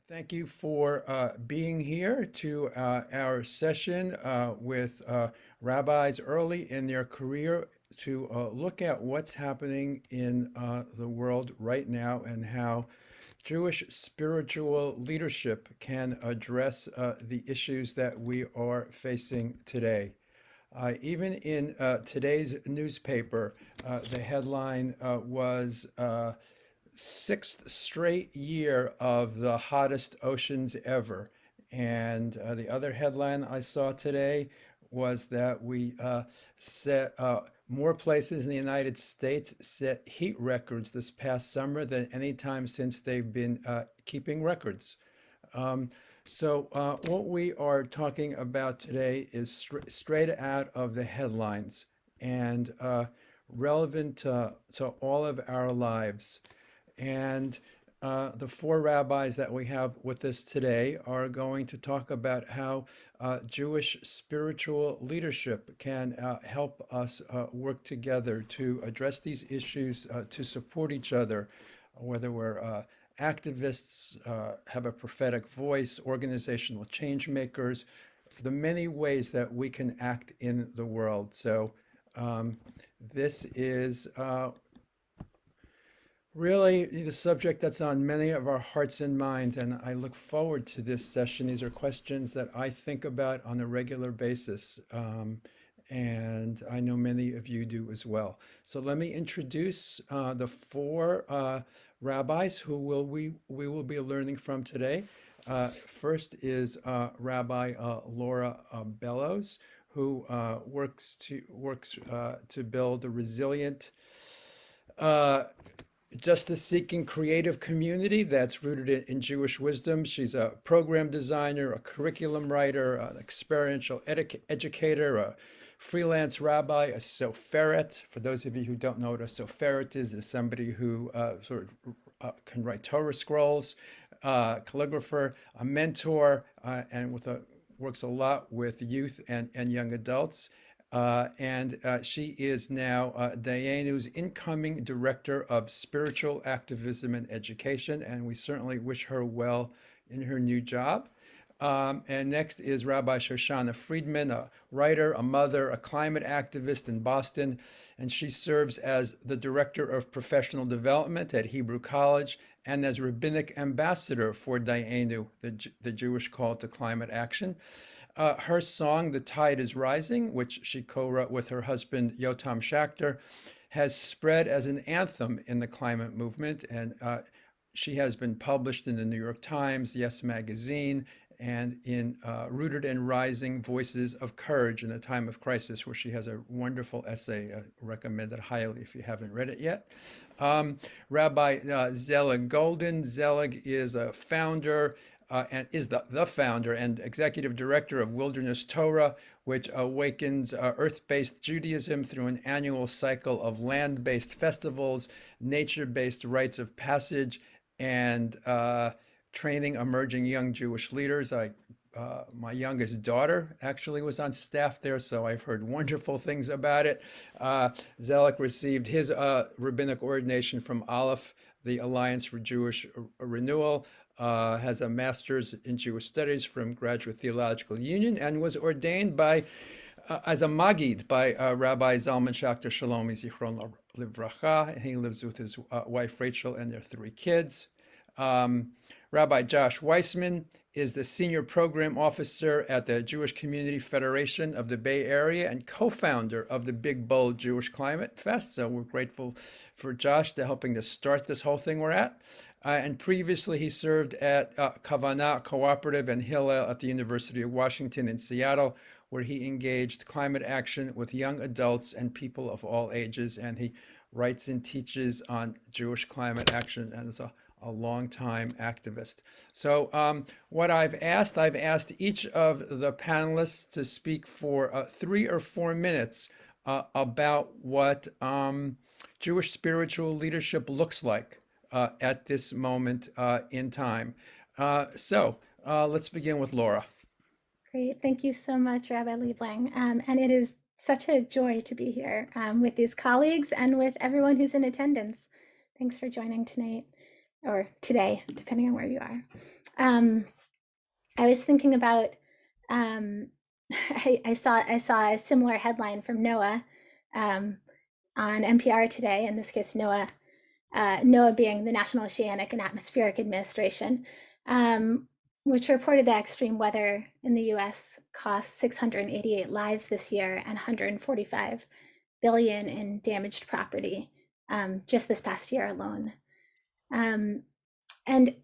Thank you for being here to our session with rabbis early in their career to look at what's happening in the world right now and how Jewish spiritual leadership can address the issues that we are facing today. Even in today's newspaper, the headline was sixth straight year of the hottest oceans ever. And the other headline I saw today was that we set more places in the United States set heat records this past summer than any time since they've been keeping records. Um, what we are talking about today is straight out of the headlines and relevant to all of our lives. And the four rabbis that we have with us today are going to talk about how Jewish spiritual leadership can help us work together to address these issues, to support each other, whether we're activists, have a prophetic voice, organizational change makers, the many ways that we can act in the world. Um, this is really the subject that's on many of our hearts and minds, and I look forward to this session. These are questions that I think about on a regular basis, and I know many of you do as well. So let me introduce the four rabbis who we will be learning from today. First is Rabbi Laura Bellows, who works to build a resilient uh, justice-seeking creative community that's rooted in Jewish wisdom. She's a program designer, a curriculum writer, an experiential educator, a freelance rabbi, a soferet. For those of you who don't know what a soferet is somebody who can write Torah scrolls, calligrapher, a mentor, and works a lot with youth and young adults. And she is now Dayanu's incoming Director of Spiritual Activism and Education, and we certainly wish her well in her new job. And next is Rabbi Shoshanna Friedman, a writer, a mother, a climate activist in Boston, and she serves as the Director of Professional Development at Hebrew College and as Rabbinic Ambassador for Dayenu, the Jewish Call to Climate Action. Her song, The Tide is Rising, which she co-wrote with her husband, Yotam Schachter, has spread as an anthem in the climate movement. And she has been published in the New York Times, Yes Magazine, and in Rooted and Rising Voices of Courage in a Time of Crisis, where she has a wonderful essay. Recommended highly if you haven't read it yet. Rabbi Zelig Golden. Zelig is a founder and is the founder and executive director of Wilderness Torah, which awakens earth-based Judaism through an annual cycle of land-based festivals, nature-based rites of passage, and training emerging young Jewish leaders. My youngest daughter actually was on staff there, so I've heard wonderful things about it. Zelek received his rabbinic ordination from Aleph, the Alliance for Jewish Renewal, has a master's in Jewish studies from Graduate Theological Union, and was ordained as a Magid by Rabbi Zalman Schachter Shalomi Zichron Livracha. He lives with his wife Rachel and their three kids. Rabbi Josh Weissman is the Senior Program Officer at the Jewish Community Federation of the Bay Area and co-founder of the Big Bold Jewish Climate Fest. So we're grateful for Josh to helping to start this whole thing we're at. And previously he served at Kavanah Cooperative and Hillel at the University of Washington in Seattle, where he engaged climate action with young adults and people of all ages. And he writes and teaches on Jewish climate action and is a longtime activist. So what I've asked each of the panelists to speak for 3 or 4 minutes about what Jewish spiritual leadership looks like at this moment in time. Let's begin with Laura. Great. Thank you so much, Rabbi Liebling. And it is such a joy to be here with these colleagues and with everyone who's in attendance. Thanks for joining tonight. or today, depending on where you are. I was thinking about, I saw a similar headline from NOAA on NPR today, in this case, NOAA being the National Oceanic and Atmospheric Administration, which reported that extreme weather in the US cost 688 lives this year and 145 billion in damaged property just this past year alone. And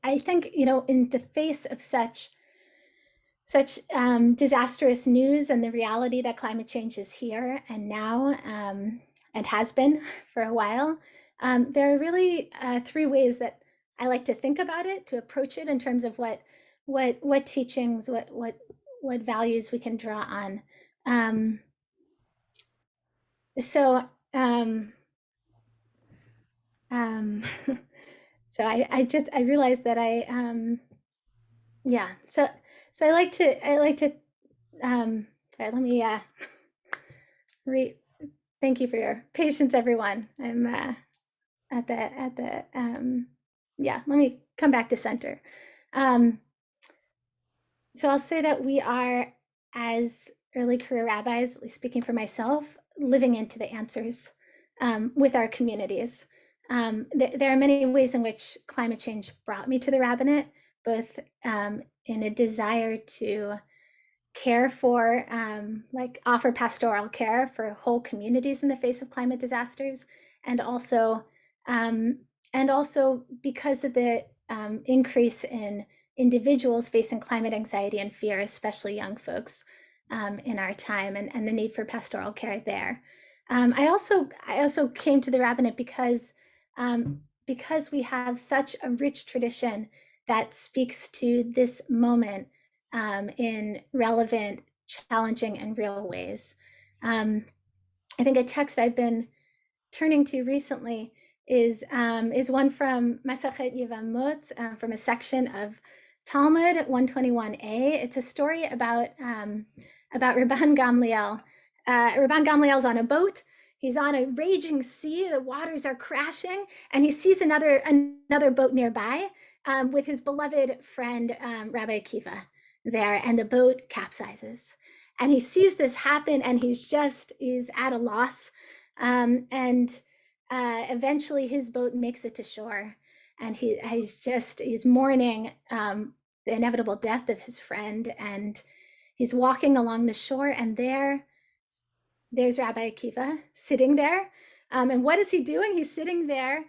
I think, in the face of such disastrous news and the reality that climate change is here and now, and has been for a while, there are really three ways that I like to think about it, to approach it in terms of what teachings, what values we can draw on. So so I realized that so I like to sorry, let me thank you for your patience, everyone. I'm at the let me come back to center. So I'll say that we are, as early career rabbis, at least speaking for myself, living into the answers with our communities. There are many ways in which climate change brought me to the rabbinate, both in a desire to care for, offer pastoral care for whole communities in the face of climate disasters, and also because of the increase in individuals facing climate anxiety and fear, especially young folks in our time, and the need for pastoral care there. I also came to the rabbinate because we have such a rich tradition that speaks to this moment in relevant, challenging, and real ways. I think a text I've been turning to recently is one from Masachet Yevamot, from a section of Talmud 121a. It's a story about Rabban Gamliel. Rabban Gamliel's on a boat. He's on a raging sea. The waters are crashing, and he sees another boat nearby with his beloved friend Rabbi Akiva there, and the boat capsizes. And he sees this happen, and he's at a loss. Eventually his boat makes it to shore, and he's mourning the inevitable death of his friend, and he's walking along the shore, and there's Rabbi Akiva sitting there. And what is he doing? He's sitting there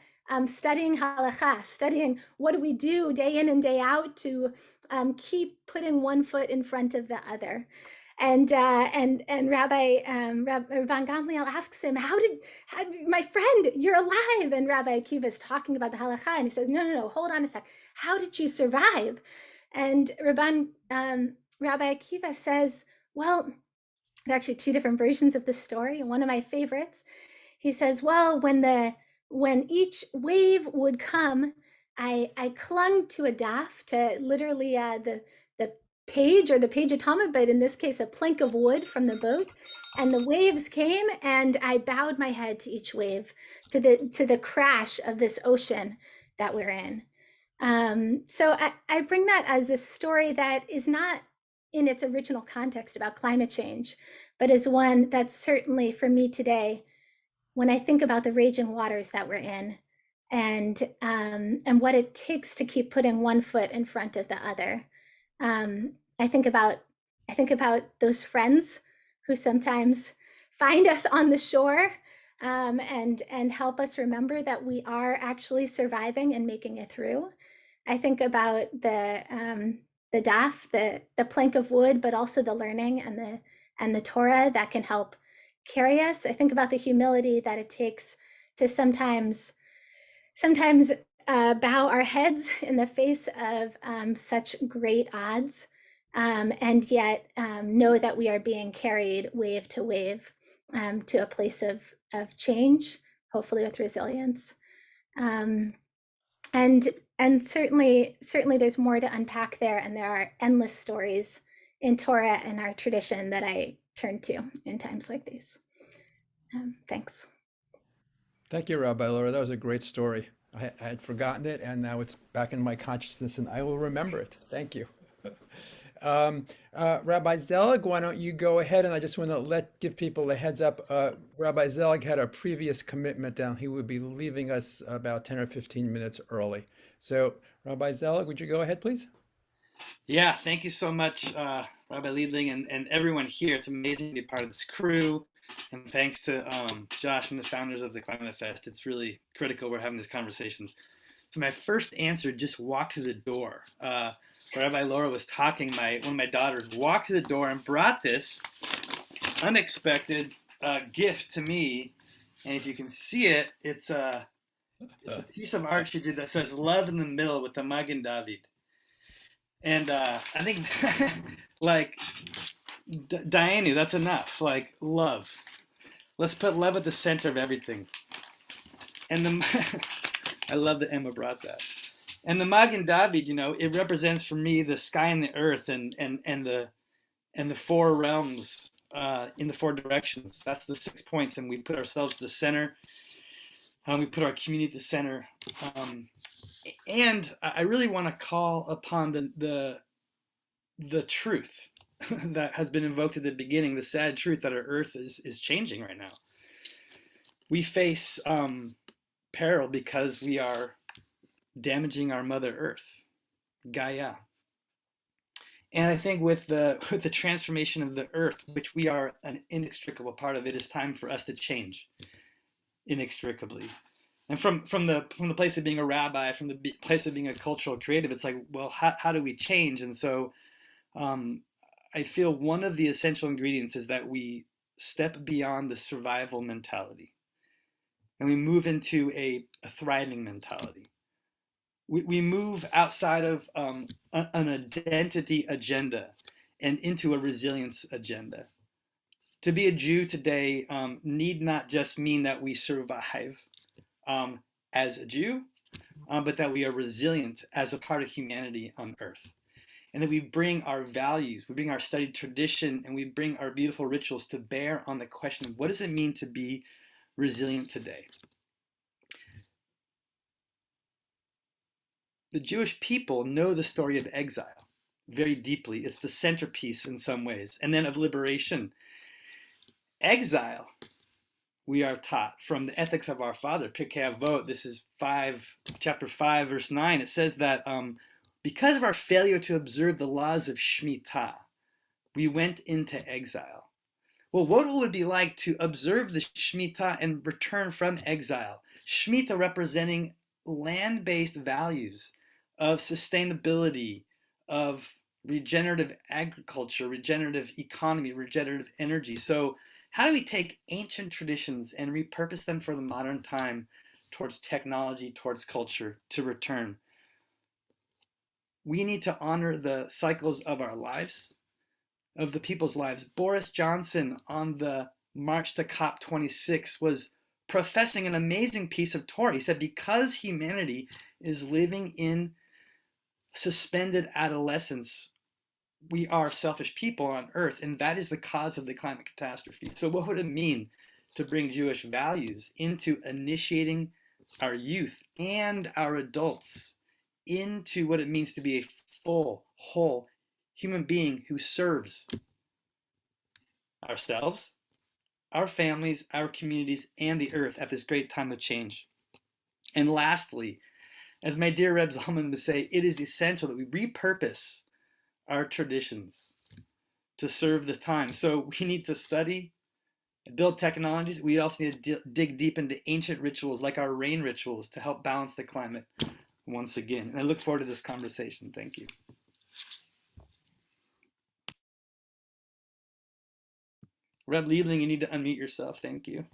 studying halakha, studying what do we do day in and day out to keep putting one foot in front of the other. And Rabbi Rabban Gamliel asks him, how my friend, you're alive? And Rabbi Akiva is talking about the halakha, and he says, no, hold on a sec. How did you survive? And Rabbi Akiva says, well, there are actually two different versions of the story, and one of my favorites. He says, well, when each wave would come, I clung to a daf, to literally the page, or the page of Talmud, but in this case, a plank of wood from the boat. And the waves came, and I bowed my head to each wave, to the crash of this ocean that we're in. So I bring that as a story that is not in its original context about climate change, but is one that's certainly, for me today, when I think about the raging waters that we're in, and what it takes to keep putting one foot in front of the other. I think about those friends who sometimes find us on the shore, and help us remember that we are actually surviving and making it through. I think about the daf, the plank of wood, but also the learning and the Torah that can help carry us. I think about the humility that it takes to sometimes bow our heads in the face of such great odds, and yet know that we are being carried wave to wave to a place of change, hopefully with resilience. And certainly there's more to unpack there, and there are endless stories in Torah and our tradition that I turn to in times like these. Thanks. Thank you, Rabbi Laura. That was a great story. I had forgotten it, and now it's back in my consciousness, and I will remember it. Thank you. Rabbi Zelig, why don't you go ahead? And I just want to give people a heads up. Rabbi Zelig had a previous commitment down. He would be leaving us about 10 or 15 minutes early. So, Rabbi Zelig, would you go ahead, please? Yeah, thank you so much, Rabbi Liebling, and everyone here. It's amazing to be part of this crew. And thanks to Josh and the founders of the Climate Fest. It's really critical we're having these conversations. So my first answer, just walk to the door. Rabbi Laura was talking, one of my daughters walked to the door and brought this unexpected gift to me. And if you can see it, it's a piece of art she did that says "Love in the Middle" with the Magen David. And I think, like, Diane, that's enough. Like, love. Let's put love at the center of everything. And I love that Emma brought that. And the Magen David, it represents for me the sky and the earth and the four realms in the four directions. That's the 6 points, and we put ourselves at the center. We put our community at the center. And I really want to call upon the truth that has been invoked at the beginning, the sad truth that our earth is changing right now. We face peril because we are damaging our Mother Earth, Gaia. And I think with the transformation of the earth, which we are an inextricable part of, it is time for us to change inextricably. And from the place of being a rabbi, from the place of being a cultural creative, it's like, well, how do we change? And so I feel one of the essential ingredients is that we step beyond the survival mentality and we move into a thriving mentality. We move outside of an identity agenda and into a resilience agenda. To be a Jew today need not just mean that we survive as a Jew, but that we are resilient as a part of humanity on earth. And that we bring our values, we bring our studied tradition, and we bring our beautiful rituals to bear on the question of what does it mean to be resilient today? The Jewish people know the story of exile very deeply. It's the centerpiece in some ways, and then of liberation. Exile, we are taught from the ethics of our father, Pirkei Avot. This is chapter 5, verse 9. It says that because of our failure to observe the laws of Shemitah, we went into exile. Well, what would it be like to observe the Shemitah and return from exile? Shemitah representing land-based values of sustainability, of regenerative agriculture, regenerative economy, regenerative energy. So how do we take ancient traditions and repurpose them for the modern time towards technology, towards culture, to return? We need to honor the cycles of our lives, of the people's lives. Boris Johnson on the march to COP26 was professing an amazing piece of Torah. He said, because humanity is living in suspended adolescence, we are selfish people on earth, and that is the cause of the climate catastrophe. So what would it mean to bring Jewish values into initiating our youth and our adults into what it means to be a full, whole human being who serves ourselves, our families, our communities, and the earth at this great time of change? And lastly, as my dear Reb Zalman would say, it is essential that we repurpose our traditions to serve the time. So we need to study and build technologies. We also need to dig deep into ancient rituals like our rain rituals to help balance the climate once again. And I look forward to this conversation. Thank you. Reb Liebling, you need to unmute yourself. Thank you.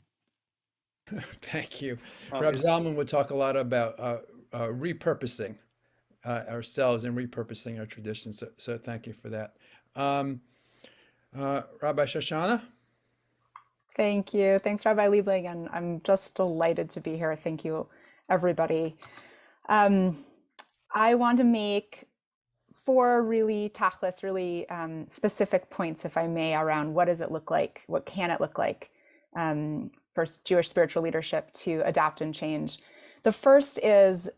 Thank you. Reb Zalman would talk a lot about repurposing ourselves and repurposing our traditions. So thank you for that. Rabbi Shoshanna? Thank you. Thanks, Rabbi Liebling, and I'm just delighted to be here. Thank you, everybody. I want to make 4 really tachlis, really specific points, if I may, around what does it look like, what can it look like for Jewish spiritual leadership to adapt and change. The first is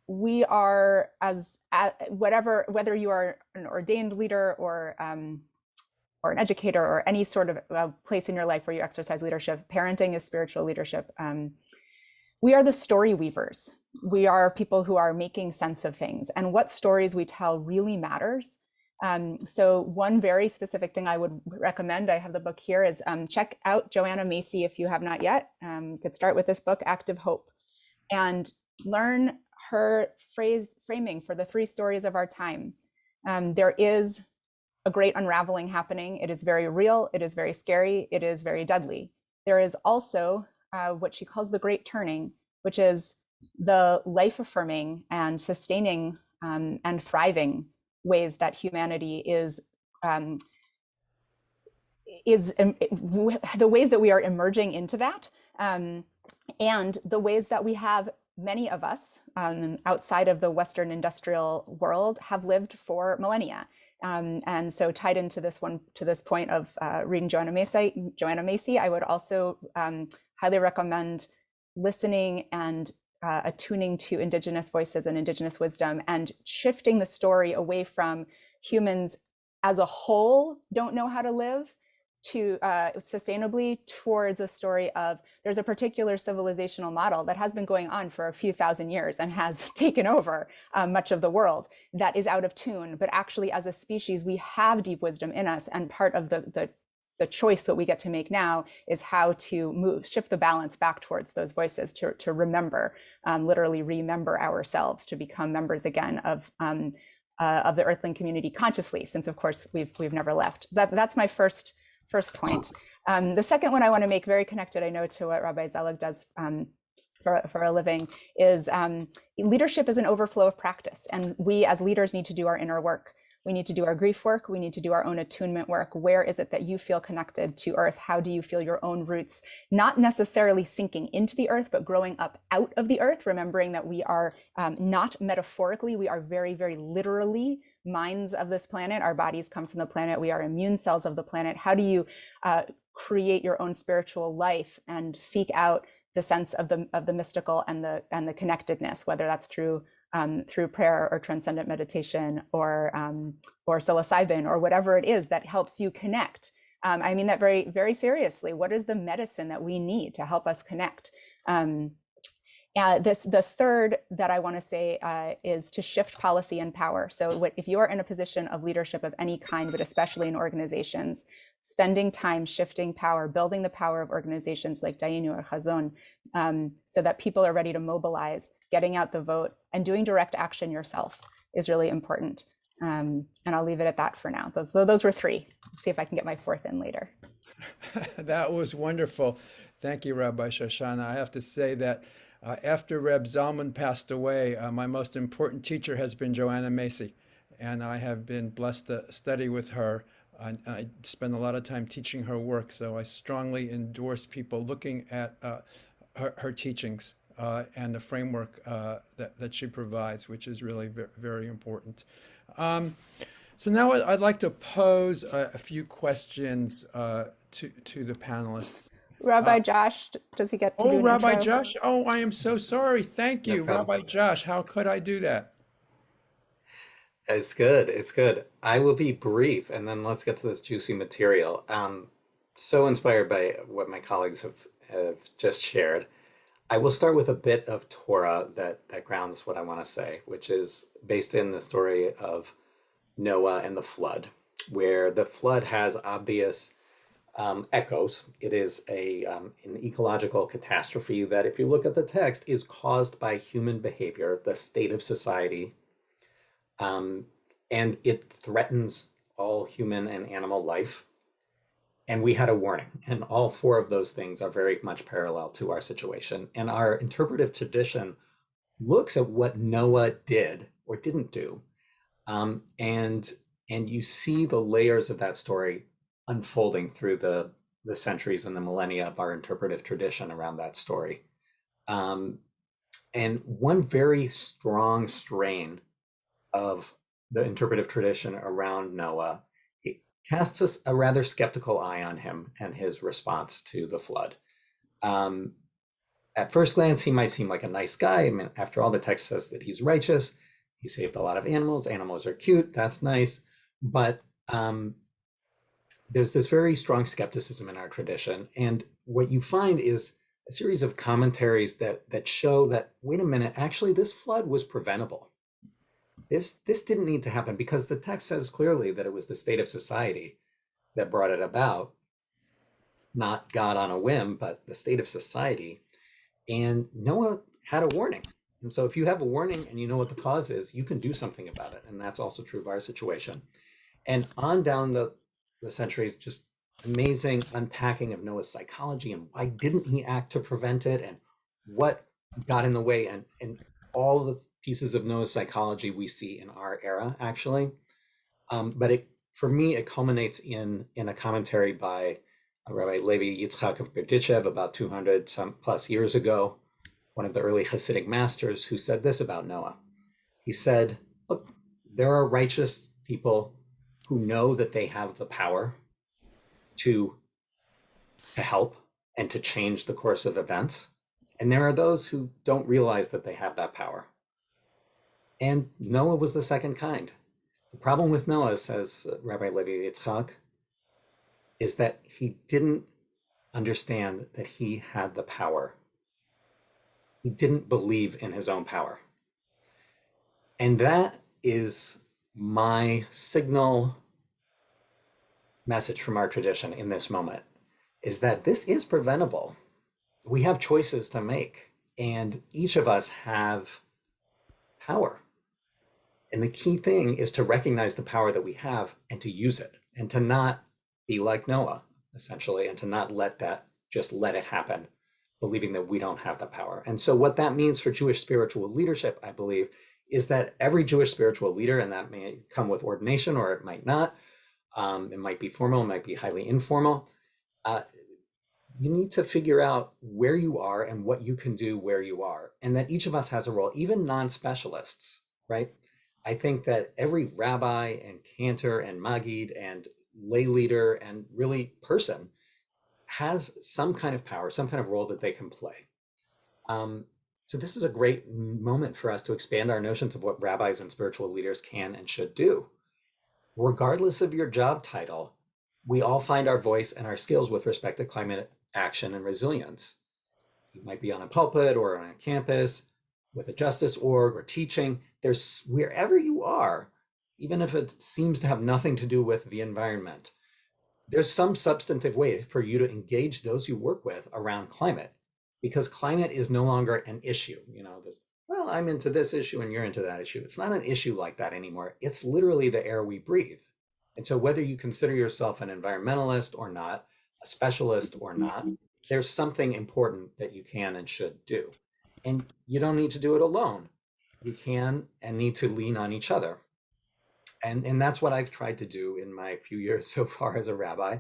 we are whether you are an ordained leader or an educator or any sort of place in your life where you exercise leadership. Parenting is spiritual leadership. We are the story weavers. We are people who are making sense of things, and what stories we tell really matters. So one very specific thing I would recommend, I have the book here, is check out Joanna Macy if you have not yet. You could start with this book, Active Hope, and learn her framing for the three stories of our time. There is a great unraveling happening. It is very real. It is very scary. It is very deadly. There is also what she calls the great turning, which is the life affirming and sustaining and thriving ways that humanity is the ways that we are emerging into that, and the ways that we have, many of us outside of the Western industrial world, have lived for millennia. And so tied into this point of reading Joanna Macy, I would also highly recommend listening and attuning to Indigenous voices and Indigenous wisdom, and shifting the story away from humans as a whole don't know how to live to sustainably, towards a story of there's a particular civilizational model that has been going on for a few thousand years and has taken over much of the world that is out of tune. But actually, as a species, we have deep wisdom in us, and part of the choice that we get to make now is how to shift the balance back towards those voices, to remember, literally remember ourselves, to become members again of the Earthling community consciously, since of course we've never left. That's my first point. The second one I want to make, very connected, I know, to what Rabbi Zelig does for a living, is leadership is an overflow of practice, and we as leaders need to do our inner work. We need to do our grief work. We need to do our own attunement work. Where is it that you feel connected to earth? How do you feel your own roots, not necessarily sinking into the earth, but growing up out of the earth, remembering that we are not metaphorically, we are very, very literally minds of this planet. Our bodies come from the planet. We are immune cells of the planet. How do you create your own spiritual life and seek out the sense of the mystical and the connectedness, whether that's through prayer or transcendent meditation or psilocybin or whatever it is that helps you connect. I mean that very, very seriously. What is the medicine that we need to help us connect? The third that I want to say is to shift policy and power. So if you are in a position of leadership of any kind, but especially in organizations, spending time shifting power, building the power of organizations like Dayenu or Chazon, so that people are ready to mobilize, getting out the vote, and doing direct action yourself is really important. And I'll leave it at that for now. Those were three. Let's see if I can get my fourth in later. That was wonderful. Thank you, Rabbi Shoshanna. I have to say that after Reb Zalman passed away, my most important teacher has been Joanna Macy, and I have been blessed to study with her. I spend a lot of time teaching her work, so I strongly endorse people looking at her teachings and the framework that she provides, which is really very important. So now I'd like to pose a few questions to the panelists. Rabbi Josh, does he get to do an Rabbi intro? Josh. Oh, I am so sorry. Thank you, Rabbi Josh. How could I do that? It's good. It's good. I will be brief, and then let's get to this juicy material. So inspired by what my colleagues have just shared. I will start with a bit of Torah that grounds what I want to say, which is based in the story of Noah and the flood, where the flood has obvious echoes. It is an ecological catastrophe that, if you look at the text, is caused by human behavior, the state of society, and it threatens all human and animal life. And we had a warning, and all four of those things are very much parallel to our situation. And our interpretive tradition looks at what Noah did or didn't do, and you see the layers of that story unfolding through the centuries and the millennia of our interpretive tradition around that story. And one very strong strain of the interpretive tradition around Noah, it casts us a rather skeptical eye on him and his response to the flood. at first glance, he might seem like a nice guy. I mean, after all, the text says that he's righteous. He saved a lot of animals. Animals are cute. That's nice. But there's this very strong skepticism in our tradition. And what you find is a series of commentaries that show that, wait a minute, actually, this flood was preventable. This didn't need to happen, because the text says clearly that it was the state of society that brought it about, not God on a whim, but the state of society. And Noah had a warning. And so if you have a warning and you know what the cause is, you can do something about it. And that's also true of our situation. And on down the centuries, just amazing unpacking of Noah's psychology and why didn't he act to prevent it, and what got in the way, and all the pieces of Noah's psychology we see in our era, actually. But for me, it culminates in a commentary by Rabbi Levi Yitzchak of Berditchev about 200 some plus years ago, one of the early Hasidic masters, who said this about Noah. He said, look, there are righteous people who know that they have the power to help and to change the course of events. And there are those who don't realize that they have that power. And Noah was the second kind. The problem with Noah, says Rabbi Levi Yitzchak, is that he didn't understand that he had the power. He didn't believe in his own power. And that is my signal message from our tradition in this moment, is that this is preventable. We have choices to make, and each of us have power. And the key thing is to recognize the power that we have and to use it, and to not be like Noah, essentially, and to not let it happen, believing that we don't have the power. And so what that means for Jewish spiritual leadership, I believe, is that every Jewish spiritual leader, and that may come with ordination or it might not, it might be formal, it might be highly informal, you need to figure out where you are and what you can do where you are, and that each of us has a role, even non-specialists, right? I think that every rabbi and cantor and maggid and lay leader and really person has some kind of power, some kind of role that they can play. So this is a great moment for us to expand our notions of what rabbis and spiritual leaders can and should do. Regardless of your job title, we all find our voice and our skills with respect to climate action and resilience. You might be on a pulpit or on a campus with a justice org or teaching. There's, wherever you are, even if it seems to have nothing to do with the environment, there's some substantive way for you to engage those you work with around climate, because climate is no longer an issue. Well, I'm into this issue and you're into that issue. It's not an issue like that anymore. It's literally the air we breathe. And so whether you consider yourself an environmentalist or not, a specialist or not, there's something important that you can and should do. And you don't need to do it alone. You can and need to lean on each other. And that's what I've tried to do in my few years so far as a rabbi.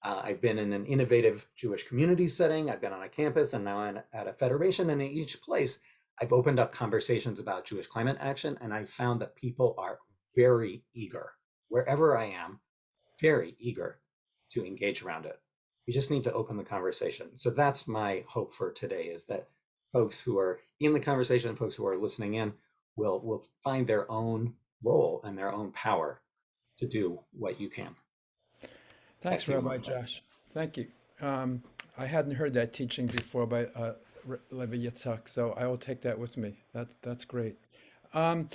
I've been in an innovative Jewish community setting. I've been on a campus, and now I'm at a federation. And in each place, I've opened up conversations about Jewish climate action, and I've found that people are very eager, wherever I am, very eager to engage around it. We just need to open the conversation. So that's my hope for today, is that folks who are in the conversation, folks who are listening in, will find their own role and their own power to do what you can. Thanks, Rabbi Josh. Thank you. I hadn't heard that teaching before by Levi Yitzhak, so I will take that with me. That's great. So I'm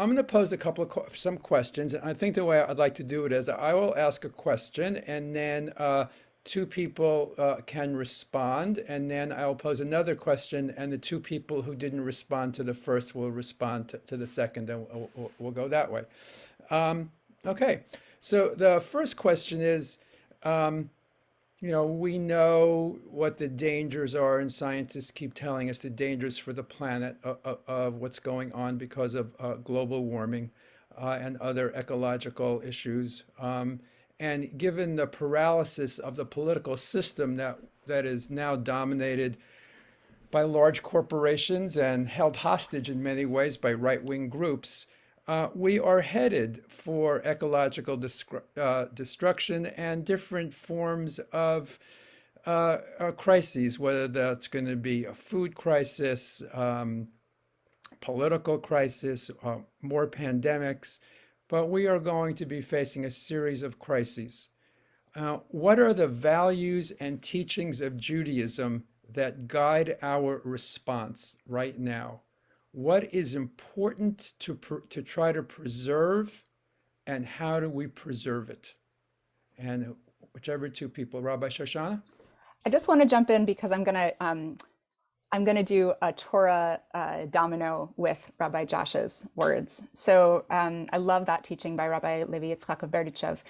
going to pose a couple of some questions, and I think the way I'd like to do it is I will ask a question, and then two people can respond, and then I'll pose another question, and the two people who didn't respond to the first will respond to the second, and we'll go that way. Okay, so the first question is, we know what the dangers are, and scientists keep telling us the dangers for the planet of what's going on because of global warming and other ecological issues. And given the paralysis of the political system that is now dominated by large corporations and held hostage in many ways by right-wing groups, we are headed for ecological destruction and different forms of crises, whether that's going to be a food crisis, political crisis, more pandemics, but we are going to be facing a series of crises. What are the values and teachings of Judaism that guide our response right now? What is important to try to preserve, and how do we preserve it? And whichever two people, Rabbi Shoshanna? I just want to jump in because I'm gonna do a Torah domino with Rabbi Josh's words. So I love that teaching by Rabbi Levi Yitzchak of Berdichev.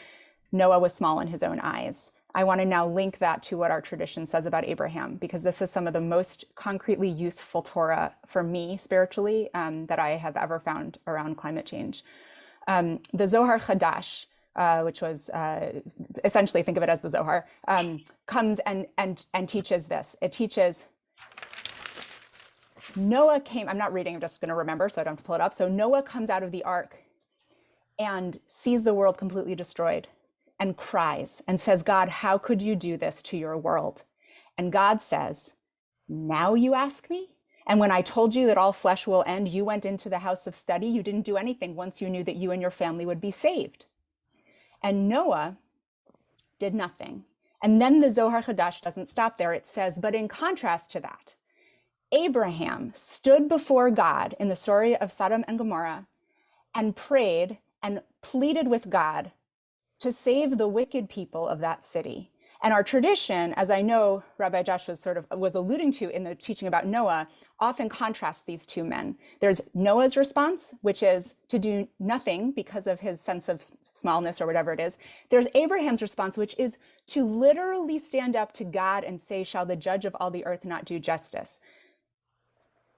Noah was small in his own eyes. I want to now link that to what our tradition says about Abraham, because this is some of the most concretely useful Torah for me spiritually that I have ever found around climate change. The Zohar Khadas, which was essentially, think of it as the Zohar, comes and teaches this. It teaches Noah came, I'm not reading, I'm just going to remember so I don't have to pull it up. So Noah comes out of the ark and sees the world completely destroyed and cries and says, God, how could you do this to your world? And God says, now you ask me? And when I told you that all flesh will end, you went into the house of study. You didn't do anything once you knew that you and your family would be saved. And Noah did nothing. And then the Zohar Khadas doesn't stop there. It says, but in contrast to that, Abraham stood before God in the story of Sodom and Gomorrah and prayed and pleaded with God to save the wicked people of that city. And our tradition, as I know Rabbi Josh was alluding to in the teaching about Noah, often contrasts these two men. There's Noah's response, which is to do nothing because of his sense of smallness or whatever it is. There's Abraham's response, which is to literally stand up to God and say, shall the judge of all the earth not do justice?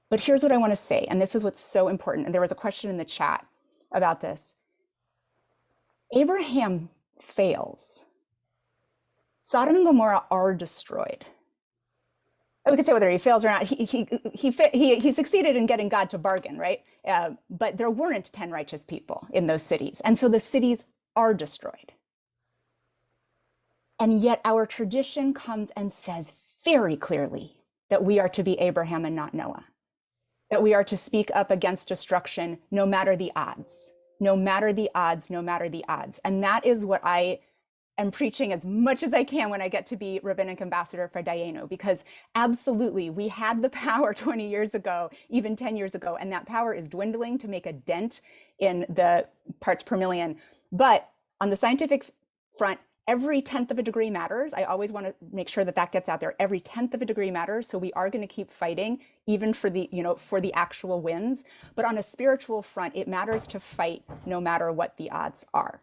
But here's what I want to say, and this is what's so important. And there was a question in the chat about this. Abraham fails. Sodom and Gomorrah are destroyed. We could say whether he fails or not. He succeeded in getting God to bargain, right? But there weren't 10 righteous people in those cities. And so the cities are destroyed. And yet our tradition comes and says very clearly that we are to be Abraham and not Noah. That we are to speak up against destruction no matter the odds. No matter the odds, no matter the odds. And that is what I am preaching as much as I can when I get to be rabbinic ambassador for Dayenu, because absolutely we had the power 20 years ago, even 10 years ago, and that power is dwindling to make a dent in the parts per million. But on the scientific front, every 1/10 of a degree matters. I always want to make sure that that gets out there. Every 1/10 of a degree matters. So we are going to keep fighting, even for the, for the actual wins. But on a spiritual front, it matters to fight no matter what the odds are.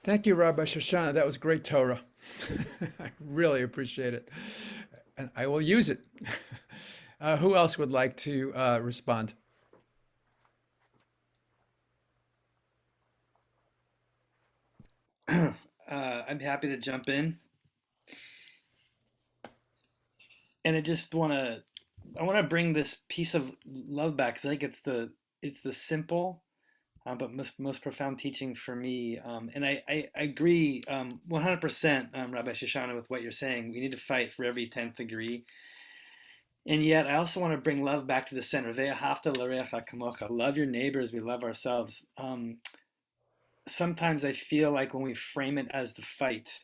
Thank you, Rabbi Shoshanna. That was great Torah. I really appreciate it. And I will use it. Who else would like to respond? I'm happy to jump in. And I want to bring this piece of love back, because I think it's the simple but most profound teaching for me. And I agree 100%, Rabbi Shoshanna, with what you're saying. We need to fight for every 10th degree. And yet I also want to bring love back to the center. Ve'ahavta l'reacha kamocha. Love your neighbors, we love ourselves. Sometimes I feel like when we frame it as the fight,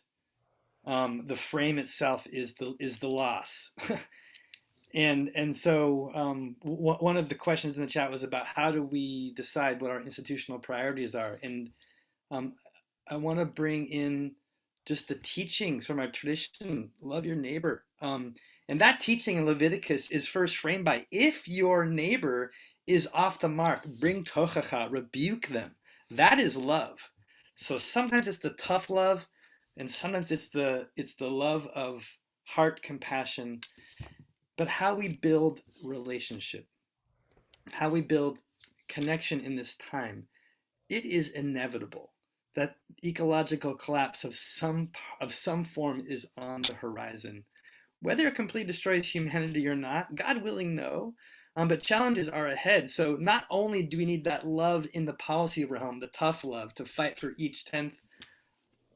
the frame itself is the loss. And so one of the questions in the chat was about how do we decide what our institutional priorities are. And I want to bring in just the teachings from our tradition. Love your neighbor. And that teaching in Leviticus is first framed by, if your neighbor is off the mark, bring tochacha, rebuke them. That is love. So sometimes it's the tough love, and sometimes it's the love of heart compassion. But how we build relationship, how we build connection in this time, it is inevitable that ecological collapse of some form is on the horizon. Whether it completely destroys humanity or not, God willing, no. But challenges are ahead. So not only do we need that love in the policy realm, the tough love to fight for each 10th,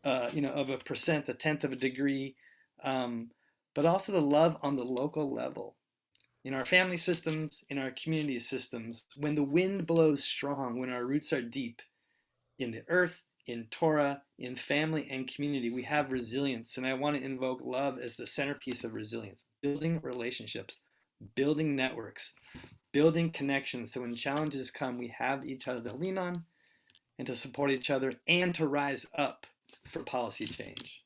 of a percent, a 1/10 of a degree, but also the love on the local level. In our family systems, in our community systems, when the wind blows strong, when our roots are deep in the earth, in Torah, in family and community, we have resilience. And I want to invoke love as the centerpiece of resilience, building relationships, building networks, building connections. So when challenges come, we have each other to lean on and to support each other and to rise up for policy change.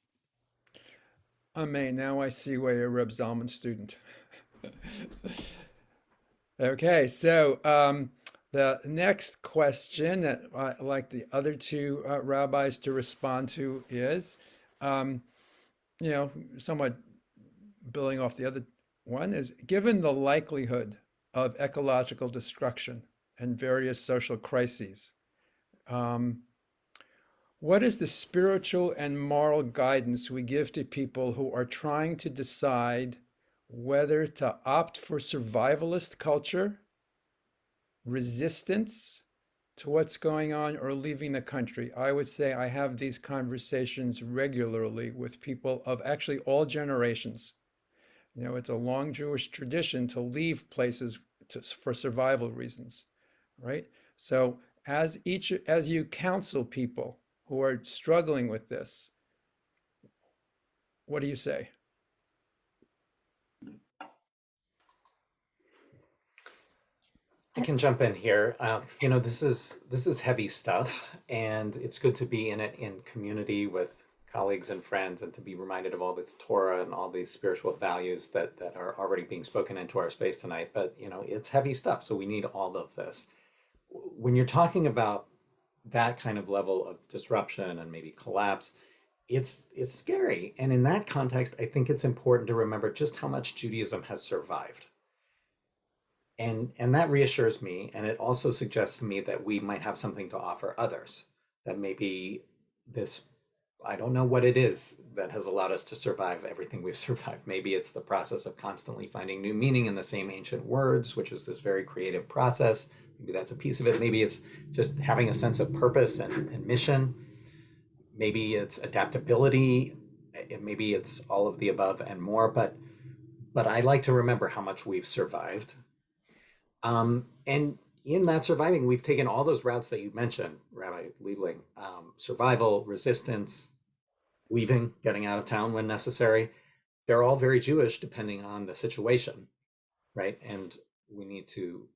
Amen. Now I see why you're a Reb Zalman student. Okay, so the next question that I'd like the other two rabbis to respond to is, somewhat building off the other one, is given the likelihood of ecological destruction and various social crises, what is the spiritual and moral guidance we give to people who are trying to decide whether to opt for survivalist culture, resistance to what's going on, or leaving the country? I would say I have these conversations regularly with people of actually all generations. It's a long Jewish tradition to leave places for survival reasons, right? So as you counsel people who are struggling with this, what do you say? I can jump in here. This is heavy stuff, and it's good to be in it in community with colleagues and friends, and to be reminded of all this Torah and all these spiritual values that are already being spoken into our space tonight. But it's heavy stuff, so we need all of this. When you're talking about that kind of level of disruption and maybe collapse, it's scary. And in that context, I think it's important to remember just how much Judaism has survived. And that reassures me, and it also suggests to me that we might have something to offer others. That maybe this, I don't know what it is that has allowed us to survive everything we've survived. Maybe it's the process of constantly finding new meaning in the same ancient words, which is this very creative process. Maybe that's a piece of it. Maybe it's just having a sense of purpose and mission. Maybe it's adaptability. Maybe it's all of the above and more. But I like to remember how much we've survived. And in that surviving, we've taken all those routes that you mentioned, Rabbi Liebling: survival, resistance, leaving, getting out of town when necessary. They're all very Jewish, depending on the situation, right? And we need to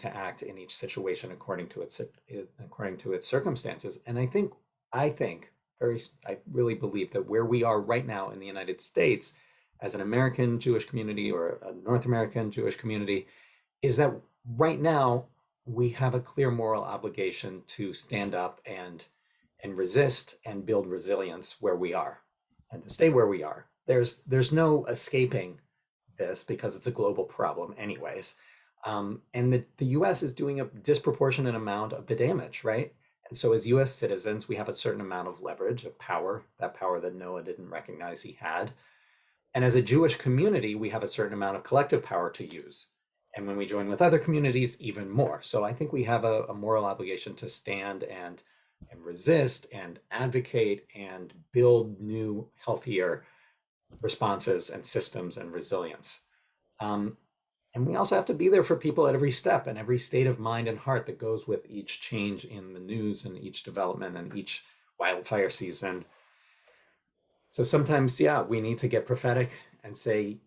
act in each situation according to its circumstances. And I really believe that where we are right now in the United States, as an American Jewish community or a North American Jewish community, is that right now we have a clear moral obligation to stand up and resist and build resilience where we are, and to stay where we are. There's no escaping this, because it's a global problem anyways. And the US is doing a disproportionate amount of the damage, right? And so as US citizens, we have a certain amount of leverage, of power, that power that Noah didn't recognize he had. And as a Jewish community, we have a certain amount of collective power to use. And when we join with other communities, even more. So I think we have a moral obligation to stand and resist and advocate and build new, healthier responses and systems and resilience. And we also have to be there for people at every step and every state of mind and heart that goes with each change in the news and each development and each wildfire season. So sometimes, we need to get prophetic and say,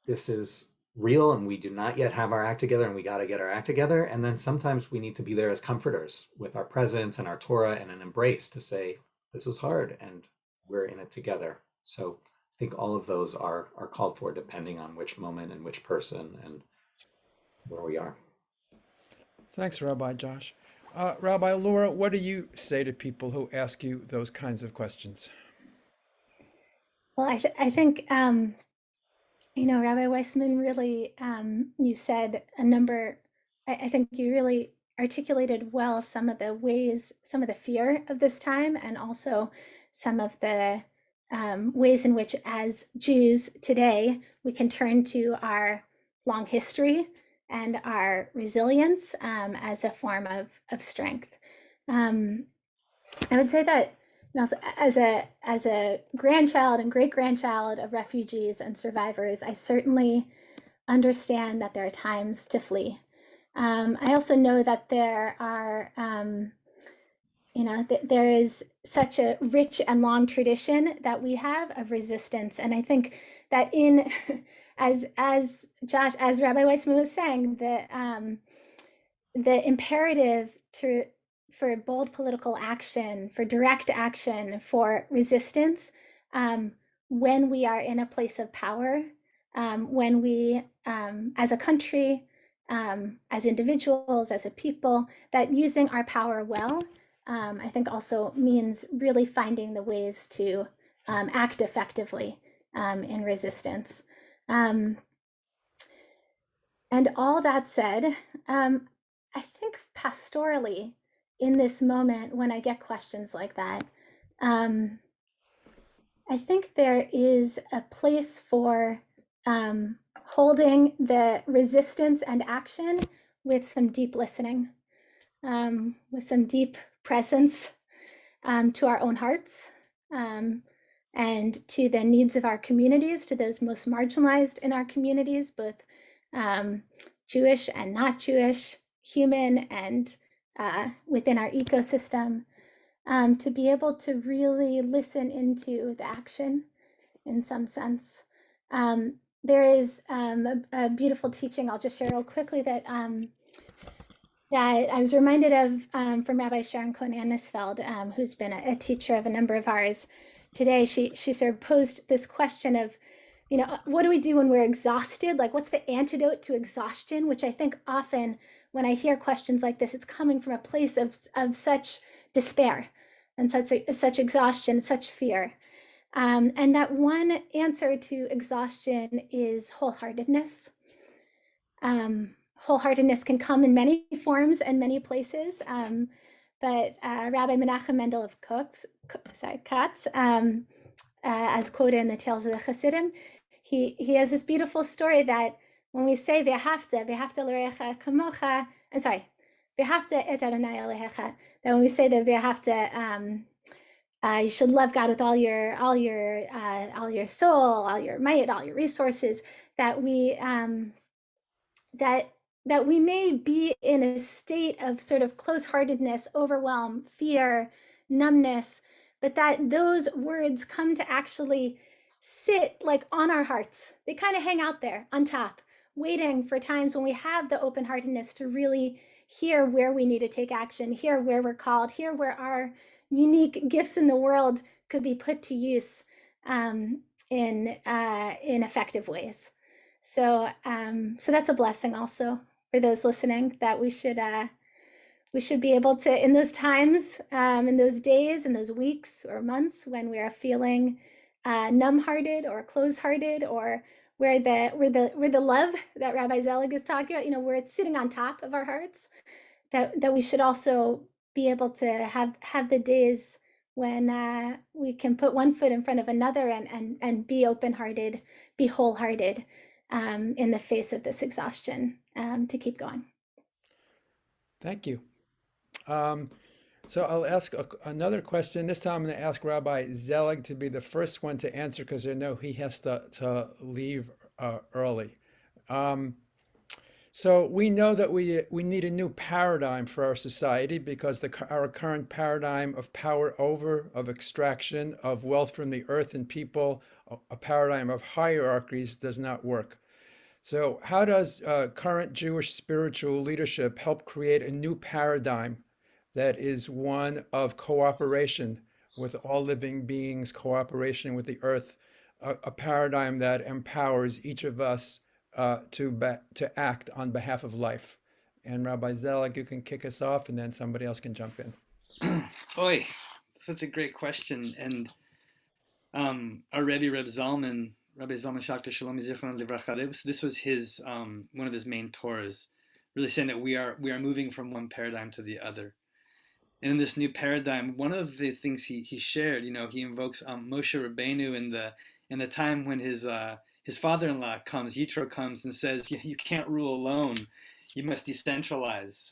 this is real and we do not yet have our act together and we got to get our act together. And then sometimes we need to be there as comforters with our presence and our Torah and an embrace to say, this is hard and we're in it together. So I think all of those are called for, depending on which moment and which person and where we are. Thanks, Rabbi Josh. Rabbi Laura, what do you say to people who ask you those kinds of questions? Well, I think, Rabbi Weissman, really, you said a number, I think you really articulated well some of the fear of this time, and also some of the ways in which, as Jews today, we can turn to our long history and our resilience as a form of strength. I would say that, and also as a grandchild and great grandchild of refugees and survivors, I certainly understand that there are times to flee. I also know that there are, there is such a rich and long tradition that we have of resistance, and I think that as Josh, as Rabbi Weissman was saying, the imperative for bold political action, for direct action, for resistance, when we are in a place of power, when we, as a country, as individuals, as a people, that using our power well, I think also means really finding the ways to act effectively in resistance. And all that said, I think pastorally, in this moment, when I get questions like that, I think there is a place for holding the resistance and action with some deep listening, with some deep presence to our own hearts, and to the needs of our communities, to those most marginalized in our communities, both Jewish and not Jewish, human and within our ecosystem, to be able to really listen into the action in some sense. There is a beautiful teaching I'll just share real quickly that that I was reminded of from Rabbi Sharon Cohen-Anisfeld, who's been a teacher of a number of ours today. She sort of posed this question of, what do we do when we're exhausted? Like, what's the antidote to exhaustion? Which I think often when I hear questions like this, it's coming from a place of such despair and such exhaustion, such fear. And that one answer to exhaustion is wholeheartedness. Wholeheartedness can come in many forms and many places, but Rabbi Menachem Mendel of Katz, as quoted in the Tales of the Hasidim, he has this beautiful story that when we say v'ahavta l'recha kamocha, I'm sorry, v'ahavta et Adonai Elohecha, that when we say that v'ahavta, you should love God with all your soul, all your might, all your resources, that we that we may be in a state of sort of close-heartedness, overwhelm, fear, numbness, but that those words come to actually sit like on our hearts. They kind of hang out there on top, waiting for times when we have the open-heartedness to really hear where we need to take action, hear where we're called, hear where our unique gifts in the world could be put to use in effective ways. So that's a blessing also for those listening, that we should be able to, in those times, in those days, in those weeks or months when we are feeling numb-hearted or closed-hearted, or where the love that Rabbi Zelig is talking about, where it's sitting on top of our hearts, that we should also be able to have the days when we can put one foot in front of another and be open-hearted, be wholehearted in the face of this exhaustion, to keep going. Thank you. So I'll ask another question. This time I'm going to ask Rabbi Zelig to be the first one to answer, because I know he has to leave early. So we know that we need a new paradigm for our society, because our current paradigm of power over, of extraction of wealth from the earth and people, a paradigm of hierarchies, does not work. So how does current Jewish spiritual leadership help create a new paradigm that is one of cooperation with all living beings, cooperation with the earth, a paradigm that empowers each of us to act on behalf of life? And Rabbi Zelig, you can kick us off, and then somebody else can jump in. Oy, such a great question. And our Rebbe, Rabbi Zalman Schachter Shalom Zichron Livracha, this was his one of his main Torahs, really saying that we are moving from one paradigm to the other. And in this new paradigm, one of the things he shared, he invokes Moshe Rabbeinu in the time when his father-in-law comes, Yitro comes and says, you can't rule alone, you must decentralize.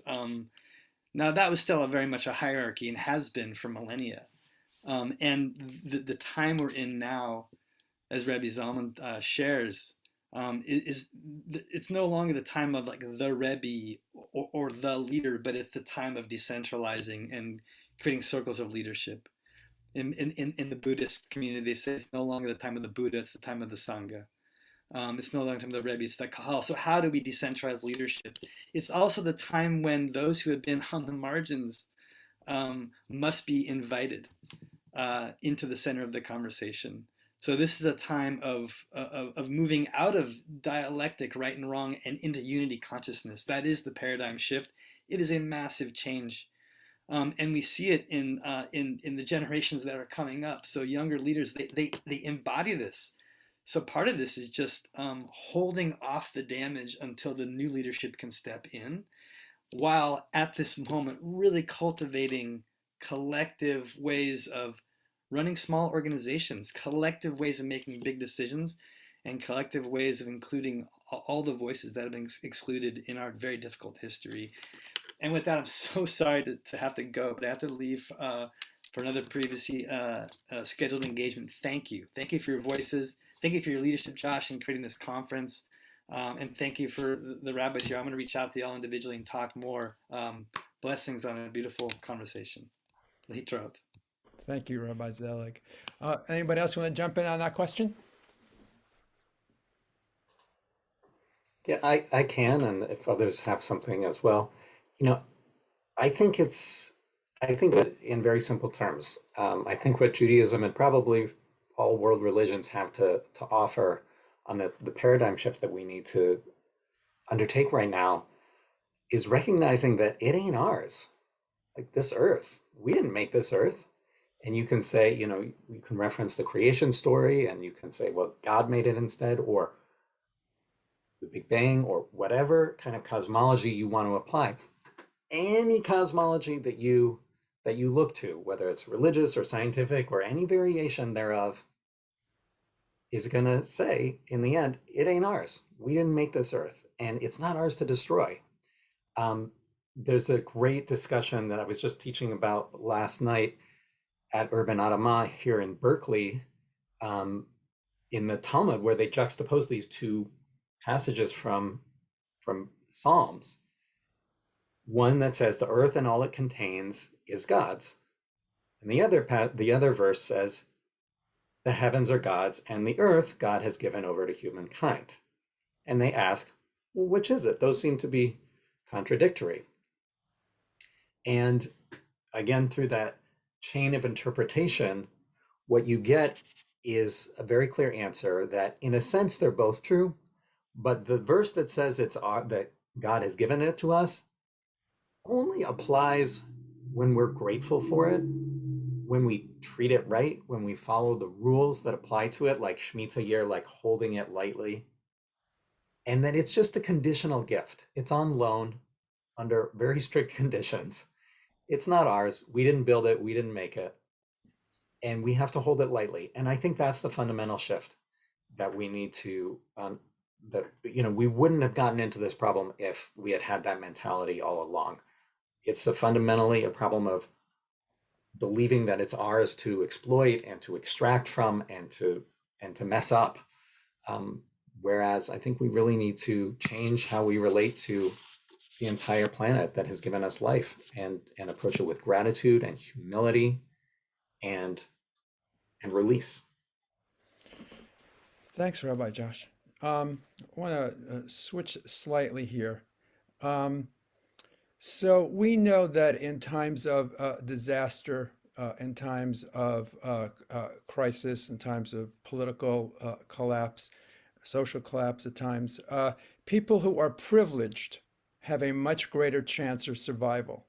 Now that was still very much a hierarchy and has been for millennia. And the time we're in now, as Rabbi Zalman shares, it's no longer the time of like the Rebbe or the leader, but it's the time of decentralizing and creating circles of leadership. In the Buddhist community, they say it's no longer the time of the Buddha, it's the time of the Sangha. It's no longer the time of the Rebbe, it's the Kahal. So how do we decentralize leadership? It's also the time when those who have been on the margins must be invited into the center of the conversation. So this is a time of moving out of dialectic, right and wrong, and into unity consciousness. That is the paradigm shift. It is a massive change, and we see it in the generations that are coming up. So younger leaders, they embody this. So part of this is just holding off the damage until the new leadership can step in, while at this moment really cultivating collective ways of running small organizations, collective ways of making big decisions, and collective ways of including all the voices that have been excluded in our very difficult history. And with that, I'm so sorry to have to go, but I have to leave for another previously scheduled engagement. Thank you. Thank you for your voices. Thank you for your leadership, Josh, in creating this conference. And thank you for the rabbis here. I'm going to reach out to y'all individually and talk more. Blessings on a beautiful conversation. Lihitraot. Thank you, Rabbi Zelig. Anybody else want to jump in on that question? Yeah, I can, and if others have something as well. I think that in very simple terms, I think what Judaism and probably all world religions have to offer on the paradigm shift that we need to undertake right now is recognizing that it ain't ours. Like this earth, we didn't make this earth. And you can say, you can reference the creation story and you can say, well, God made it instead, or the Big Bang, or whatever kind of cosmology you want to apply. Any cosmology that you look to, whether it's religious or scientific or any variation thereof, is going to say, in the end, it ain't ours. We didn't make this earth, and it's not ours to destroy. There's a great discussion that I was just teaching about last night at Urban Adamah here in Berkeley, in the Talmud, where they juxtapose these two passages from Psalms. One that says the earth and all it contains is God's, and the other verse says the heavens are God's and the earth God has given over to humankind. And they ask, well, which is it? Those seem to be contradictory. And again, through that chain of interpretation, what you get is a very clear answer that in a sense they're both true, but the verse that says that God has given it to us only applies when we're grateful for it, when we treat it right, when we follow the rules that apply to it, like Shemitah year, like holding it lightly, and that it's just a conditional gift. It's on loan under very strict conditions. It's not ours. We didn't build it. We didn't make it. And we have to hold it lightly. And I think that's the fundamental shift that we need to, we wouldn't have gotten into this problem if we had that mentality all along. It's fundamentally a problem of believing that it's ours to exploit and to extract from and to mess up. Whereas I think we really need to change how we relate to the entire planet that has given us life and approach it with gratitude and humility and release. Thanks, Rabbi Josh. I want to switch slightly here. So we know that in times of disaster, in times of crisis, in times of political collapse, social collapse at times, people who are privileged have a much greater chance of survival.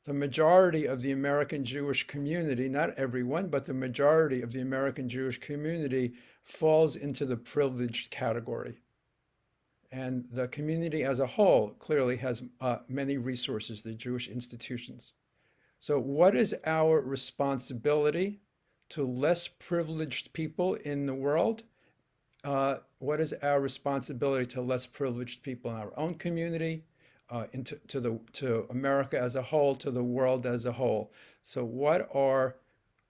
The majority of the American Jewish community, not everyone, but the majority of the American Jewish community falls into the privileged category. And the community as a whole clearly has many resources, the Jewish institutions. So what is our responsibility to less privileged people in the world? What is our responsibility to less privileged people in our own community, to America as a whole, to the world as a whole? So what are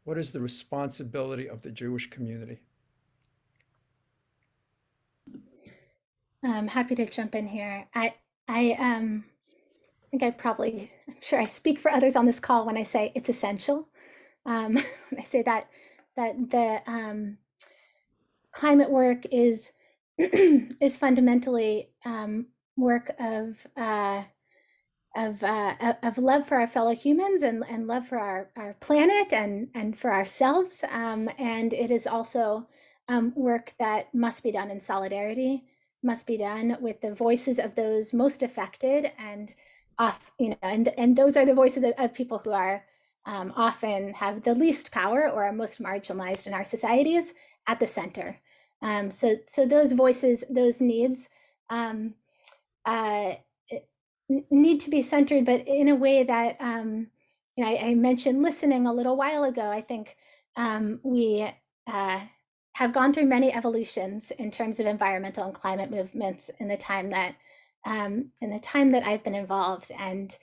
What is the responsibility of the Jewish community? I'm happy to jump in here. I think I'm sure I speak for others on this call when I say it's essential. When I say that the climate work is is fundamentally work of love for our fellow humans and love for our planet and for ourselves. And it is also work that must be done in solidarity, must be done with the voices of those most affected and and those are the voices of people who are often have the least power or are most marginalized in our societies at the center. So those voices, those needs need to be centered, but in a way that I mentioned listening a little while ago. I think we have gone through many evolutions in terms of environmental and climate movements in the time that I've been involved, and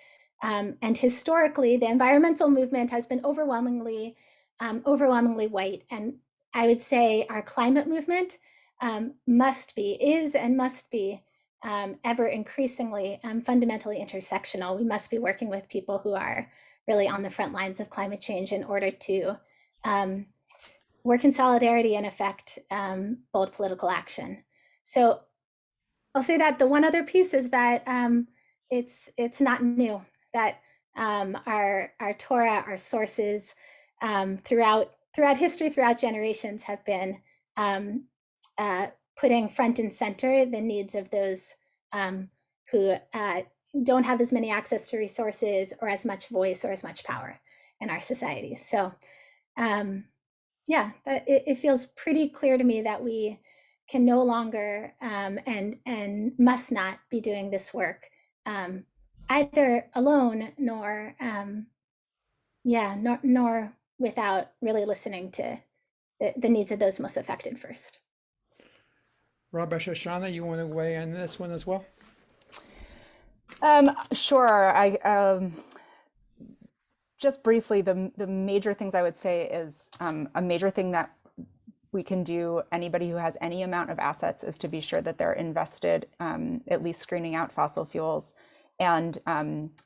historically, the environmental movement has been overwhelmingly white, and I would say our climate movement must be ever increasingly fundamentally intersectional. We must be working with people who are really on the front lines of climate change in order to work in solidarity and affect bold political action. So I'll say that the one other piece is that it's not new, that our Torah, our sources throughout history, throughout generations have been putting front and center the needs of those who don't have as many access to resources or as much voice or as much power in our societies. So it feels pretty clear to me that we can no longer and must not be doing this work either alone nor without really listening to the needs of those most affected first. Rabbi Shoshanna, you want to weigh in this one as well? Sure. I just briefly, the major things I would say is a major thing that we can do, anybody who has any amount of assets, is to be sure that they're invested, at least screening out fossil fuels, and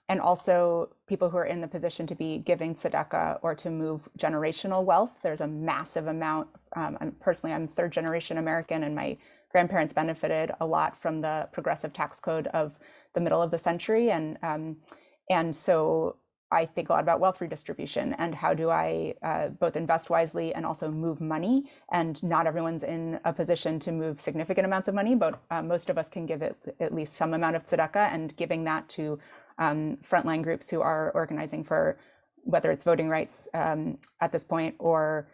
also people who are in the position to be giving tzedakah or to move generational wealth. There's a massive amount. I'm third generation American, and my grandparents benefited a lot from the progressive tax code of the middle of the century, and so I think a lot about wealth redistribution and how do I both invest wisely and also move money. And not everyone's in a position to move significant amounts of money, but most of us can give it at least some amount of tzedakah, and giving that to frontline groups who are organizing for whether it's voting rights at this point or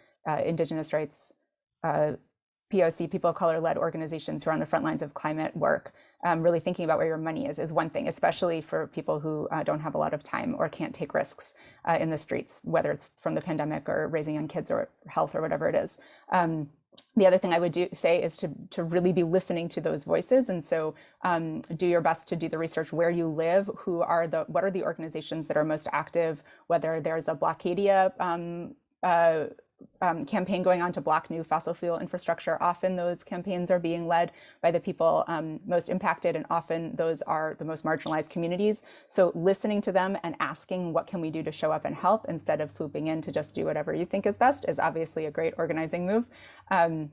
indigenous rights, POC, people of color-led organizations who are on the front lines of climate work. Really thinking about where your money is one thing, especially for people who don't have a lot of time or can't take risks in the streets, whether it's from the pandemic or raising young kids or health or whatever it is. The other thing I would say is to really be listening to those voices. And so do your best to do the research where you live, what are the organizations that are most active, whether there's a Blockadia campaign going on to block new fossil fuel infrastructure. Often those campaigns are being led by the people most impacted, and often those are the most marginalized communities. So listening to them and asking what can we do to show up and help instead of swooping in to just do whatever you think is best is obviously a great organizing move. And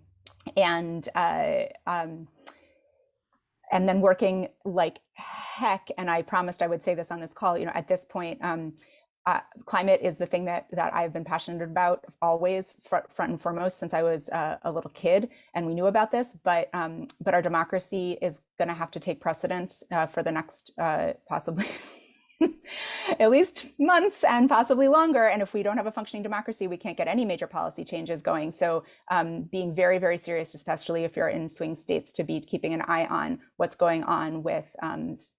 then working like heck, and I promised I would say this on this call, at this point, climate is the thing that I've been passionate about always, front and foremost, since I was a little kid, and we knew about this. But our democracy is going to have to take precedence for the next possibly at least months and possibly longer. And if we don't have a functioning democracy, we can't get any major policy changes going. So being very, very serious, especially if you're in swing states, to be keeping an eye on what's going on with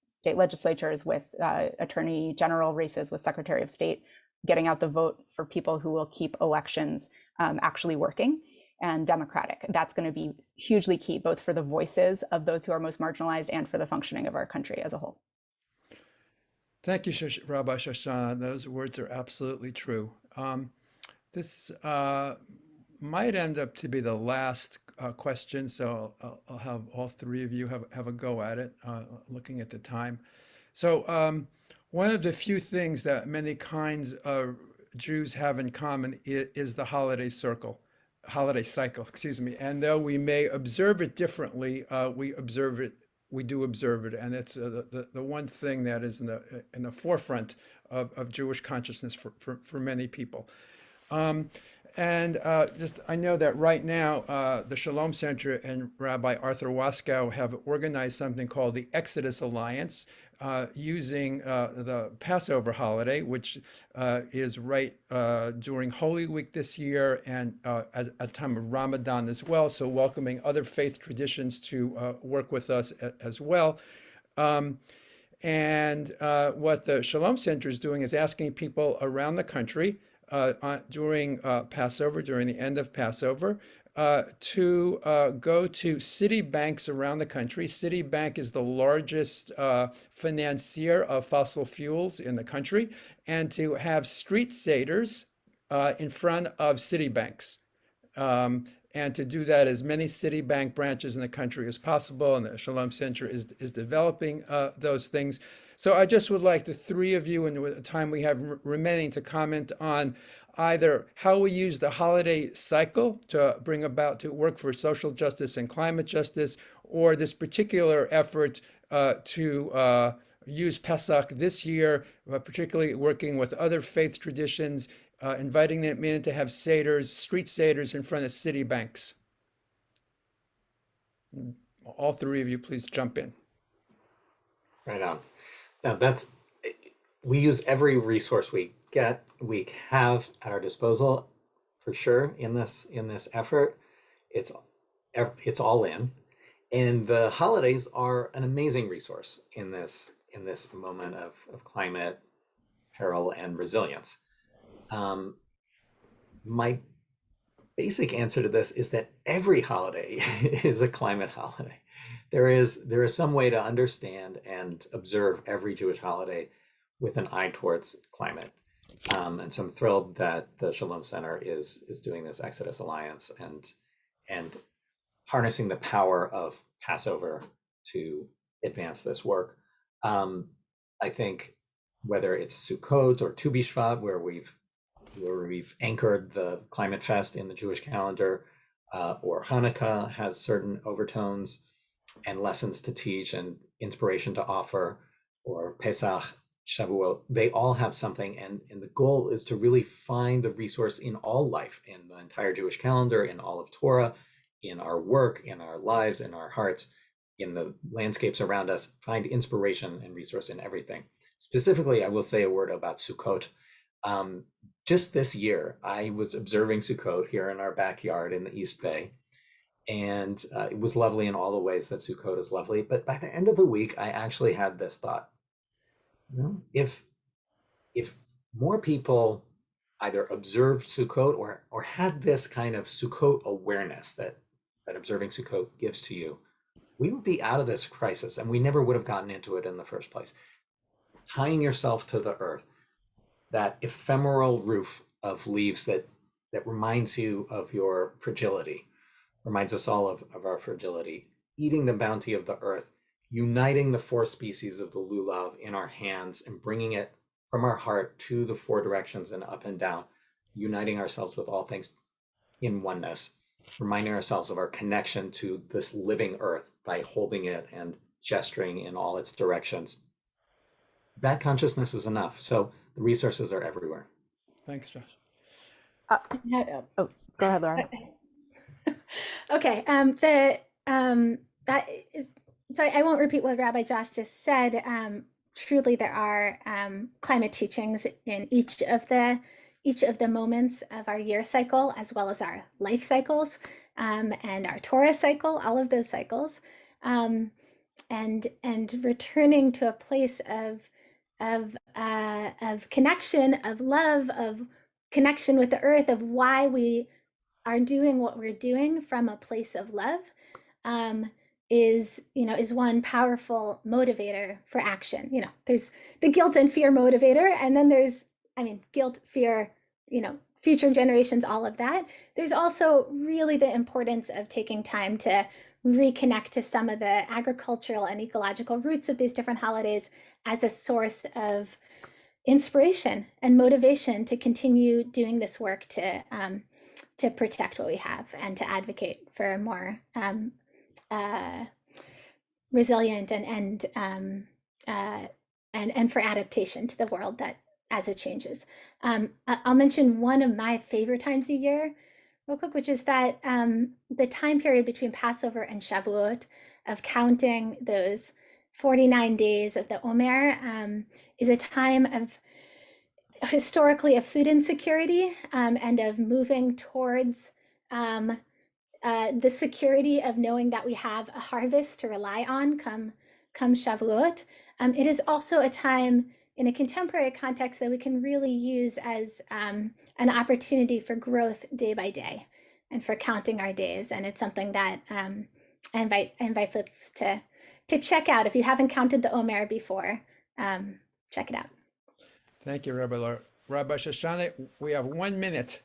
state legislatures, with attorney general races, with secretary of state, getting out the vote for people who will keep elections actually working and democratic. That's going to be hugely key, both for the voices of those who are most marginalized and for the functioning of our country as a whole. Thank you, Rabbi Shoshanna. Those words are absolutely true. This might end up to be the last question, so I'll have all three of you have a go at it, looking at the time. So one of the few things that many kinds of Jews have in common is the holiday cycle, excuse me. And though we may observe it differently, we do observe it, and it's the one thing that is in the forefront of Jewish consciousness for many people. And just I know that right now the Shalom Center and Rabbi Arthur Waskow have organized something called the Exodus Alliance, using the Passover holiday, which is right during Holy Week this year, and at a time of Ramadan as well. So welcoming other faith traditions to work with us as well. And what the Shalom Center is doing is asking people around the country during Passover, during the end of Passover, to go to city banks around the country. Citibank is the largest financier of fossil fuels in the country, and to have street seders in front of city banks. And to do that as many Citibank branches in the country as possible. And the Shalom Center is developing those things. So I just would like the three of you, in the time we have remaining, to comment on either how we use the holiday cycle to bring about, to work for social justice and climate justice, or this particular effort to use Pesach this year, particularly working with other faith traditions, inviting them in to have seders, street seders in front of city banks. All three of you, please jump in. Right on. Now we use every resource we have at our disposal, for sure, in this effort. It's all in, and the holidays are an amazing resource in this moment of climate peril and resilience. My basic answer to this is that every holiday is a climate holiday. There is some way to understand and observe every Jewish holiday with an eye towards climate. And so I'm thrilled that the Shalom Center is doing this Exodus Alliance and harnessing the power of Passover to advance this work. I think whether it's Sukkot or Tu B'Shvat, where we've anchored the Climate Fest in the Jewish calendar, or Hanukkah has certain overtones and lessons to teach and inspiration to offer, or Pesach, Shavuot, they all have something, and the goal is to really find the resource in all life, in the entire Jewish calendar, in all of Torah, in our work, in our lives, in our hearts, in the landscapes around us, find inspiration and resource in everything. Specifically, I will say a word about Sukkot. Just this year, I was observing Sukkot here in our backyard in the East Bay, and it was lovely in all the ways that Sukkot is lovely. But by the end of the week, I actually had this thought: if more people either observed Sukkot or had this kind of Sukkot awareness that observing Sukkot gives to you, we would be out of this crisis, and we never would have gotten into it in the first place. Tying yourself to the earth, that ephemeral roof of leaves that reminds you of your fragility, reminds us all of our fragility, eating the bounty of the earth, uniting the four species of the lulav in our hands and bringing it from our heart to the four directions and up and down, uniting ourselves with all things in oneness, reminding ourselves of our connection to this living earth by holding it and gesturing in all its directions. That consciousness is enough. So the resources are everywhere. Thanks, Josh. Go ahead, Laura. Okay. That is, so I won't repeat what Rabbi Josh just said. Truly, there are climate teachings in each of the moments of our year cycle, as well as our life cycles, and our Torah cycle, all of those cycles, and returning to a place of connection, of love, of connection with the earth, of why we are doing what we're doing from a place of love, is one powerful motivator for action. There's the guilt and fear motivator, and then there's, guilt, fear, future generations, all of that. There's also really the importance of taking time to reconnect to some of the agricultural and ecological roots of these different holidays as a source of inspiration and motivation to continue doing this work to protect what we have and to advocate for a more resilient and for adaptation to the world that as it changes. I'll mention one of my favorite times a year real quick, which is that the time period between Passover and Shavuot of counting those 49 days of the Omer is a time of historically of food insecurity and of moving towards the security of knowing that we have a harvest to rely on come Shavuot. It is also a time in a contemporary context that we can really use as an opportunity for growth day by day and for counting our days. And it's something that I invite folks to check out. If you haven't counted the Omer before, check it out. Thank you, Rabbi. Rabbi Shoshanna, we have 1 minute.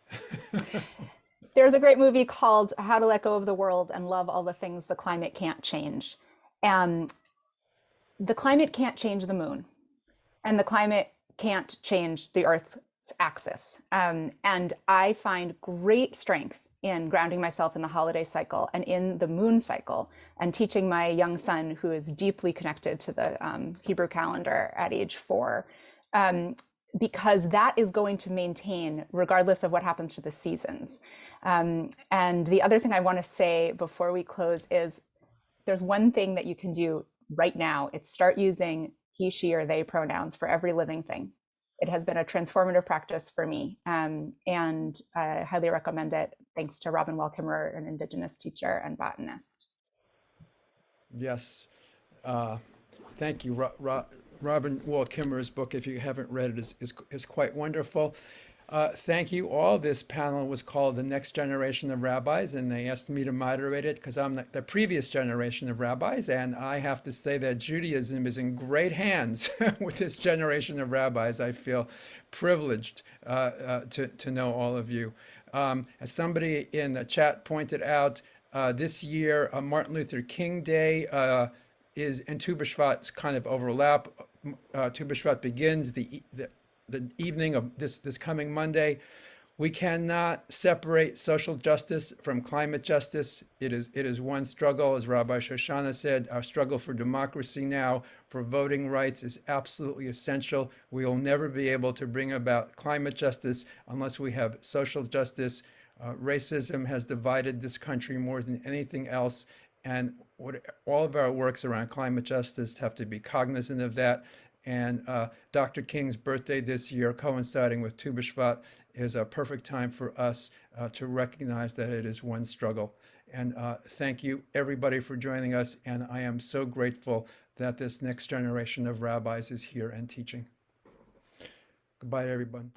There's a great movie called How to Let Go of the World and Love All the Things the Climate Can't Change. And the climate can't change the moon, and the climate can't change the Earth's axis. And I find great strength in grounding myself in the holiday cycle and in the moon cycle, and teaching my young son, who is deeply connected to the Hebrew calendar at age 4, because that is going to maintain regardless of what happens to the seasons. And the other thing I want to say before we close is there's one thing that you can do right now. It's start using he, she, or they pronouns for every living thing. It has been a transformative practice for me, and I highly recommend it. Thanks to Robin Wall Kimmerer, an Indigenous teacher and botanist. Yes. Thank you. Robin Wall Kimmerer's book, if you haven't read it, is quite wonderful. Thank you all. This panel was called The Next Generation of Rabbis, and they asked me to moderate it because I'm the previous generation of rabbis, and I have to say that Judaism is in great hands with this generation of rabbis. I feel privileged to know all of you. As somebody in the chat pointed out, this year, Martin Luther King Day and Tu B'Shvat kind of overlap. Tu B'Shvat begins the evening of this coming Monday. We cannot separate social justice from climate justice. It is one struggle, as Rabbi Shoshanna said. Our struggle for democracy now, for voting rights, is absolutely essential. We will never be able to bring about climate justice unless we have social justice. Racism has divided this country more than anything else, and all of our works around climate justice have to be cognizant of that. And Dr. King's birthday this year, coinciding with Tu B'Shvat, is a perfect time for us to recognize that it is one struggle. And thank you, everybody, for joining us. And I am so grateful that this next generation of rabbis is here and teaching. Goodbye, everyone.